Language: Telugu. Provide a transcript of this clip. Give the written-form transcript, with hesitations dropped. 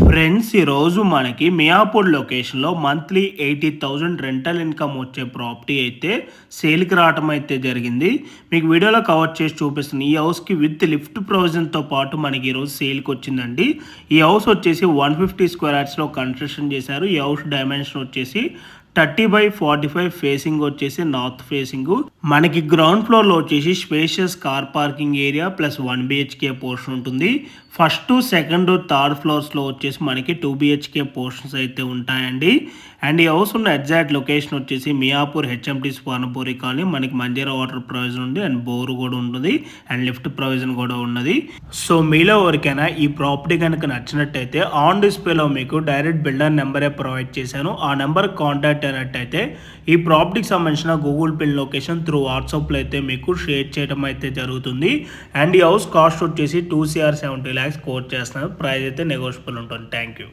ఫ్రెండ్స్ ఈరోజు మనకి మియాపూర్ లొకేషన్‌లో మంత్లీ 80,000 రెంటల్ ఇన్‌కమ్ వచ్చే ప్రాపర్టీ అయితే సేల్‌కి రావటం అయితే జరిగింది. మీకు వీడియోలో కవర్ చేసి చూపిస్తున్న ఈ హౌస్‌కి విత్ లిఫ్ట్ ప్రొవిజన్‌తో పాటు మనకి ఈరోజు సేల్‌కి వచ్చిందండి. ఈ హౌస్ వచ్చేసి 150 స్క్వేర్ యార్డ్స్‌లో కన్స్ట్రక్షన్ చేశారు. ఈ హౌస్ డైమెన్షన్ వచ్చేసి 30/45 ఫేసింగ్ వచ్చేసి నార్త్ ఫేసింగ్. మనకి గ్రౌండ్ ఫ్లోర్లో వచ్చేసి spacious car parking area plus 1 BHK portion ఉంటుంది. ఫస్ట్, సెకండ్, థర్డ్ ఫ్లోర్స్లో వచ్చేసి మనకి 2 బిహెచ్కే పోర్షన్స్ అయితే ఉంటాయండి. అండ్ ఈ హౌస్ ఉన్న ఎగ్జాక్ట్ లొకేషన్ వచ్చేసి మియాపూర్ హెచ్ఎంటీ స్వర్ణపూరి కాలనీ. మనకి మంజీరా వాటర్ ప్రొవిజన్ ఉంది అండ్ బోరు కూడా ఉంటుంది అండ్ లిఫ్ట్ ప్రొవిజన్ కూడా ఉన్నది. సో మీలో ఎవరికైనా ఈ ప్రాపర్టీ కనుక నచ్చినట్టయితే ఆన్ డిస్ప్లేలో మీకు డైరెక్ట్ బిల్డర్ నెంబరే ప్రొవైడ్ చేశాను. ఆ నెంబర్ కాంటాక్ట్ అయినట్టయితే ఈ ప్రాపర్టీకి సంబంధించిన గూగుల్ పిన్ లొకేషన్ త్రూ వాట్సాప్లో అయితే మీకు షేర్ చేయడం అయితే జరుగుతుంది. అండ్ ఈ హౌస్ కాస్ట్ వచ్చేసి 2 CR 70 lakhs కోట్ చేస్తున్నారు. ప్రైస్ అయితే నెగోషియబుల్ ఉంటుంది. Thank you.